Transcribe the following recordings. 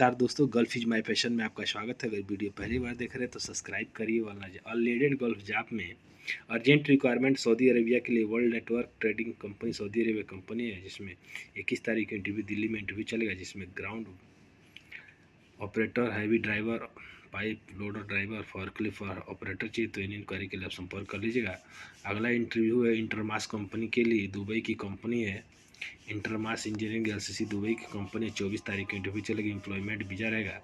नमस्कार दोस्तों, gulf is my passion में आपका स्वागत है। अगर वीडियो पहली बार देख रहे हैं तो सब्सक्राइब करिए। वाला अनलिमिटेड गल्फ जॉब में अर्जेंट रिक्वायरमेंट सऊदी अरेबिया के लिए world network trading company Saudi Arabia company है, जिसमें 21 तारीख को इंटरव्यू दिल्ली में इंटरव्यू चलेगा, जिसमें ground operator, heavy driver, pipe loader driver, forklift operator चाहिए तो इन इंक्वायरी के लिए आप संपर्क कर लीजिएगा। अगला इंटरव्यू है इंटरमास कंपनी के लिए, दुबई की कंपनी है। इंटरमास इंजीनियरिंग एलसीसी दुबई की कंपनी, 24 तारीख को इंटरव्यू चलेगी। एम्प्लॉयमेंट वीजा रहेगा।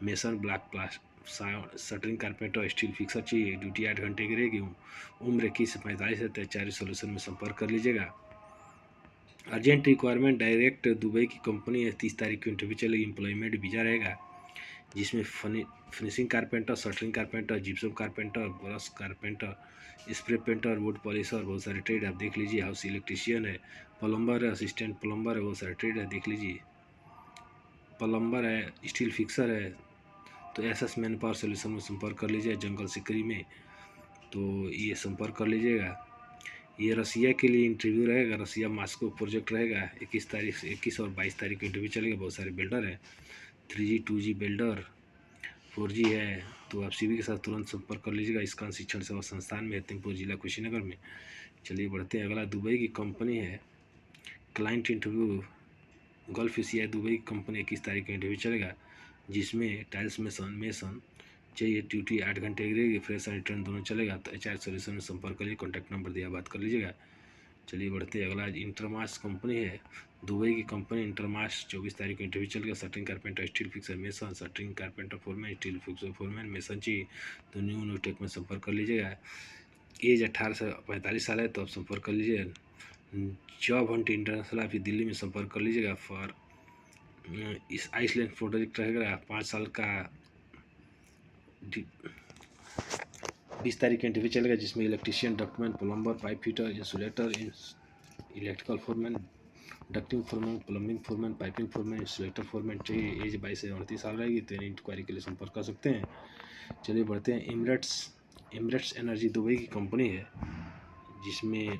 मेसन ब्लैक प्लास शटरिंग कारपेंटर स्टील फिक्सर चाहिए। ड्यूटी 8 घंटे की रहेगी। उम्र 21 से 45 है। तैयारी सोल्यूशन में संपर्क कर लीजिएगा। अर्जेंट रिक्वायरमेंट डायरेक्ट दुबई की कंपनी है। 30 तारीख को इंटरव्यू चलेगी। एम्प्लॉयमेंट वीजा रहेगा, जिसमें finishing carpenter, shuttering carpenter, gypsum carpenter, brush carpenter, spray painter, would polisher, बहुत सारे ट्रेड आप देख लीजिए। हाउस इलेक्ट्रिशियन है, प्लम्बर है, असिस्टेंट प्लम्बर है, बहुत सारे ट्रेड है देख लीजिए। प्लम्बर है, स्टील फिक्सर है, तो एसएस मैन पावर सोल्यूशन में संपर्क कर लीजिए। जंगल सिकरी में तो ये संपर्क कर लीजिएगा। ये रसिया के लिए इंटरव्यू रहेगा। रसिया मास्को प्रोजेक्ट रहेगा। 21 और 22 तारीख को इंटरव्यू चलेगा। बहुत सारे बिल्डर है, 3G 2G बिल्डर, 4G है, तो आप सीवी के साथ तुरंत संपर्क कर लीजिएगा। इसकान शिक्षण सेवा संस्थान में, हतिमपुर जिला कुशीनगर में। चलिए बढ़ते हैं। अगला दुबई की कंपनी है। Client interview gulf Asia Dubai की कंपनी, 21 तारीख को इंटरव्यू चलेगा, जिसमें टाइल्स मेसन चाहिए। ड्यूटी 8 घंटे की रहेगी। फ्रेश एंड रिटर्न दोनों चलेगा। तो HR सोल्यूशन में संपर्क करिए। कॉन्टैक्ट नंबर दिया, बात कर लीजिएगा। चलिए बढ़ते हैं। अगला इंटरमास कंपनी है, दुबई की कंपनी। इंटरमास 24 तारीख को इंटरव्यू चलेगा। Shuttering carpenter, steel fixer, mason, shuttering carpenter foreman, steel fixer foreman, mason चाहिए तो न्यू टेक में संपर्क कर लीजिएगा। एज 18 से 45 साल है तो आप संपर्क कर लीजिए। जॉब हंट इंटरनेशनल आप दिल्ली में संपर्क कर लीजिएगा। फॉर इस आइसलैंड प्रोजेक्ट रहेगा 5 साल का। 20 तारीख का इंटरव्यू चलेगा, जिसमें electrician, ductman, plumber, pipe fitter, insulator, electrical foreman, ducting foreman, plumbing foreman, piping foreman, insulator foreman चाहिए। एज 22 से 38 साल रहेगी तो इंक्वायरी के लिए संपर्क कर सकते हैं। चलिए बढ़ते हैं। एमरेट्स एनर्जी दुबई की कंपनी है, जिसमें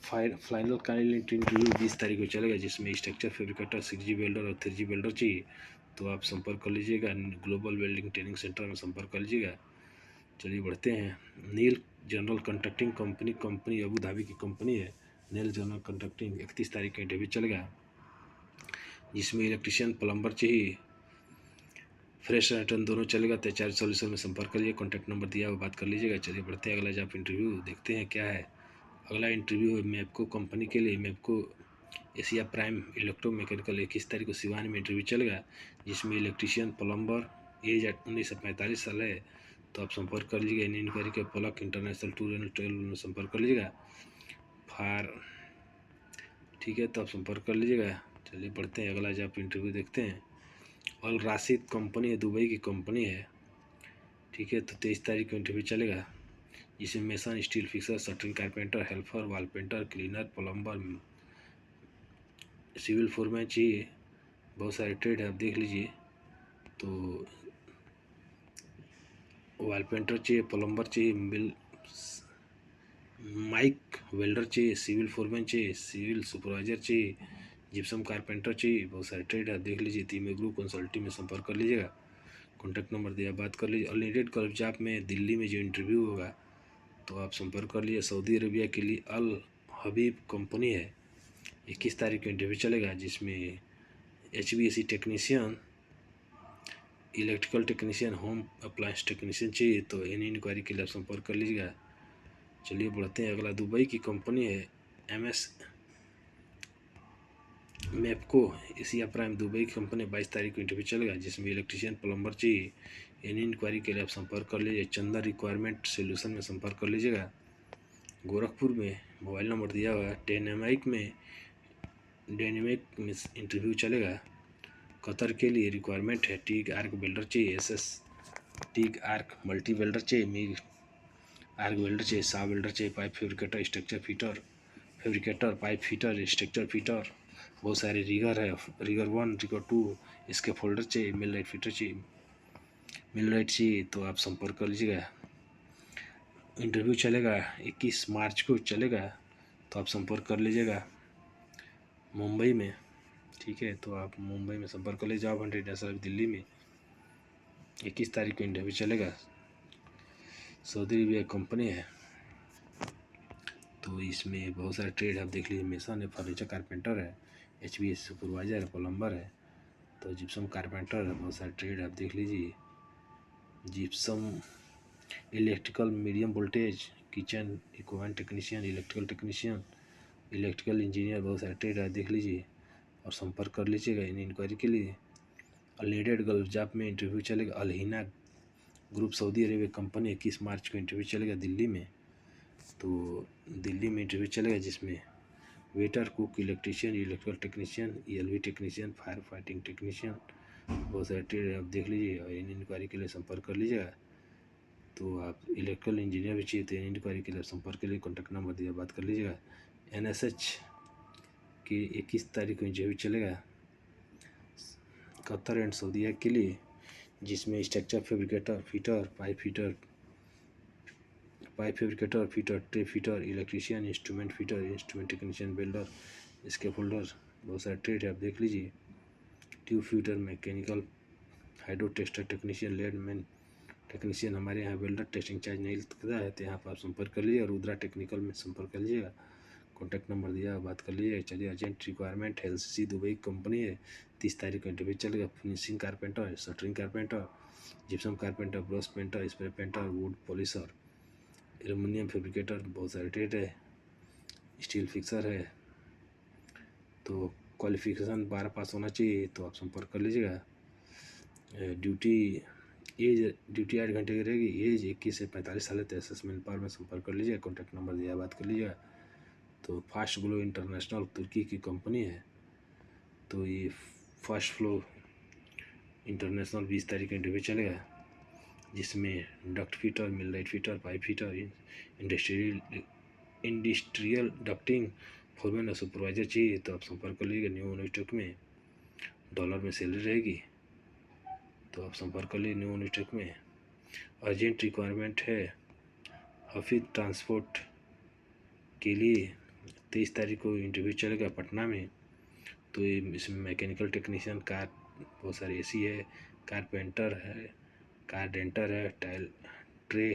फाइनल काइंड इंटरव्यू 20 तारीख को चलेगा, जिसमें स्ट्रक्चर फैब्रिकेटर, 6G वेल्डर और 3G वेल्डर चाहिए तो आप संपर्क कर लीजिएगा। ग्लोबल वेल्डिंग ट्रेनिंग सेंटर में संपर्क कर लीजिएगा। चलिए बढ़ते हैं। Neel general contracting company Abu Dhabi की कंपनी है। नील जनरल कंट्रैक्टिंग 31 तारीख का इंटरव्यू चलेगा, जिसमें इलेक्ट्रीशियन, प्लम्बर चाहिए। फ्रेश रिटर्न दोनों चलेगा। तो HR सोल्यूशन में संपर्क करिए। कॉन्टैक्ट नंबर दिया हुआ, बात कर लीजिएगा। चलिए बढ़ते हैं। अगला जॉब इंटरव्यू देखते हैं क्या है। अगला इंटरव्यू है मैप्को कंपनी के लिए। मैप्को एशिया प्राइम इलेक्ट्रोमैकेनिकल, 21 तारीख को सिवान में इंटरव्यू चलेगा, जिसमें इलेक्ट्रीशियन, प्लम्बर, एज 19 से 45 साल है तो आप संपर्क कर लीजिएगा। इन इंक्वायरी के पलक इंटरनेशनल टूर एंड ट्रेवल में संपर्क कर लीजिएगा। ठीक है, तो आप संपर्क कर लीजिएगा। चलिए बढ़ते हैं। अगला जॉब इंटरव्यू देखते हैं। अल राशिद कंपनी है, दुबई की कंपनी है। ठीक है, तो 23 तारीख को इंटरव्यू चलेगा, जिसमें mason, steel fixer, shuttering carpenter, helper, wall painter, cleaner, plumber, civil foreman चाहिए। बहुत सारे ट्रेड है, आप देख लीजिए। तो वाल पेंटर चाहिए, प्लम्बर चाहिए, माइक वेल्डर चाहिए, सिविल फोरमैन चाहिए, सिविल सुपरवाइजर चाहिए, जिप्सम कारपेंटर चाहिए। बहुत सारे ट्रेड है, आप देख लीजिए। तीमे ग्रुप कंसल्टिंग में संपर्क कर लीजिएगा। कॉन्टैक्ट नंबर दिया, बात कर लीजिए। अनलिमिटेड गल्फ जॉब में दिल्ली में जो इंटरव्यू होगा तो आप संपर्क कर लीजिए। सऊदी अरेबिया के लिए अल हबीब कंपनी है। 21 तारीख को इंटरव्यू चलेगा, जिसमें HVAC technician, electrical technician, home appliance technician चाहिए तो इन इंक्वायरी के लिए आप संपर्क कर लीजिएगा। चलिए बढ़ते हैं। अगला दुबई की कंपनी है MS मैप्को एशिया प्राइम दुबई की कंपनी, 22 तारीख को इंटरव्यू चलेगा, जिसमें इलेक्ट्रीशियन, प्लम्बर चाहिए। इन इंक्वायरी के लिए आप संपर्क कर लीजिए। चंदा रिक्वायरमेंट सोल्यूशन में संपर्क कर लीजिएगा। गोरखपुर में मोबाइल नंबर दिया हुआ है। डायनेमिक में इंटरव्यू चलेगा। कतर के लिए रिक्वायरमेंट है। टीग आर्क बिल्डर चाहिए। SS TIG arc multi welder चाहिए। मिग आर्क वेल्डर चाहिए। सा वेल्डर चाहिए। Pipe fabricator, structure fabricator, pipe fitter, structure fitter. बहुत सारे रिगर है। रिगर 1, रिगर 2, इसके फोल्डर चाहिए। मिल राइट फिटर चाहिए, मिल राइट चाहिए तो आप संपर्क कर लीजिएगा। इंटरव्यू चलेगा 21 मार्च को चलेगा तो आप संपर्क कर लीजिएगा मुंबई में। ठीक है। तो आप मुंबई में संपर्क कर लीजिए। जॉब हंट इंटरनेशनल दिल्ली में 21 तारीख को इंटरव्यू चलेगा। सऊदी अरबिया कंपनी है। तो इसमें बहुत सारे ट्रेड आप देख लीजिए। मेसन है, फर्नीचर कारपेंटर है, HVAC सुपरवाइजर है, प्लम्बर है, तो जिप्सम कारपेंटर है। बहुत सारे ट्रेड आप देख लीजिए। Gypsum electrical medium voltage, kitchen equipment technician, electrical technician, electrical engineer, बहुत सारे ट्रेड आप देख लीजिए और संपर्क कर लीजिएगा इन इंक्वायरी के लिए। अनलीडेड गल्फ जॉब में इंटरव्यू चलेगा। अलहिना ग्रुप सऊदी अरेबिया कंपनी 21 मार्च को इंटरव्यू चलेगा दिल्ली में। तो दिल्ली में इंटरव्यू चलेगा जिसमें waiter, cook, electrician, electrical technician, ELV technician, fire fighting technician, बहुत सारे ट्रेड आप देख लीजिए और इन इंक्वायरी के लिए संपर्क कर लीजिएगा। तो आप इलेक्ट्रिकल इंजीनियर भी चाहिए तो इन इंक्वायरी के लिए संपर्क के लिए कॉन्टैक्ट नंबर दिया, बात कर लीजिएगा। NSH की 21 तारीख को इंटरव्यू चलेगा कतर एंड सऊदीया के लिए, जिसमें structure fabricator, fitter, pipe fabricator, fitter, tray fitter, electrician, instrument fitter, instrument technician, builder, scaffolder, बहुत सारे ट्रेड है आप देख लीजिए। Tube fitter, mechanical, hydro tester technician, lead man technician. हमारे यहाँ वेल्डर टेस्टिंग चार्ज नहीं लगता है, तो यहाँ पर आप संपर्क कर लीजिए और रुद्रा टेक्निकल में संपर्क कर लीजिएगा। कॉन्टैक्ट नंबर दिया, बात कर लीजिएगा। चलिए, अर्जेंट रिक्वायरमेंट है। LCC दुबई कंपनी है। 30 तारीख को इंटरव्यू चलेगा। Finishing carpenter, shuttering carpenter, gypsum carpenter, brush painter, spray painter, would polisher, aluminium fabricator, बहुत सारे ट्रेड है। स्टील फिक्सर है। तो क्वालिफिकेशन 12 पास होना चाहिए, तो आप संपर्क कर लीजिएगा। ड्यूटी 8 घंटे की रहेगी। एज 21 से 45 साल है। तो असेसमेंट पावर में संपर्क कर लीजिएगा। कॉन्टैक्ट नंबर दिया, बात कर लीजिएगा। तो फास्ट ग्लो इंटरनेशनल तुर्की की कंपनी है। तो ये फास्ट फ्लो इंटरनेशनल 20 तारीख का इंटरव्यू चलेगा, जिसमें duct fitter, millwright fitter, pipe fitter, industrial ducting, foreman और सुपरवाइजर चाहिए तो आप संपर्क कर लीजिएगा। न्यू यूनिस्टेक में डॉलर में सैलरी रहेगी, तो आप संपर्क कर लीजिए न्यू यूनिस्टेक में। अर्जेंट रिक्वायरमेंट है हफीज ट्रांसपोर्ट के लिए। 23 तारीख को इंटरव्यू चलेगा पटना में। तो इसमें मैकेनिकल टेक्नीशियन, कार, बहुत सारे AC है, कारपेंटर है, कार डेंटर है, टाइल ट्रे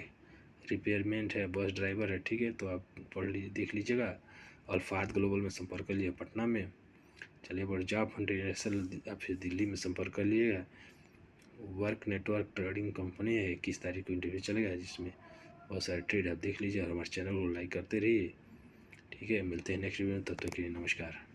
रिपेयरमेंट है, बस ड्राइवर है। ठीक है, तो आप पढ़ लीजिए, देख लीजिएगा। और फाद ग्लोबल में संपर्क कर लिए पटना में। चलिए, बड़ जॉब हंट इंटरनेशनल आप फिर दिल्ली में संपर्क कर लीजिएगा। वर्क नेटवर्क ट्रेडिंग कंपनी है। 21 तारीख को इंटरव्यू चलेगा, जिसमें बहुत सारे ट्रेड आप देख लीजिए और हमारे चैनल को लाइक करते रहिए। ठीक है, मिलते हैं नेक्स्ट वीडियो में। तब तक के लिए नमस्कार।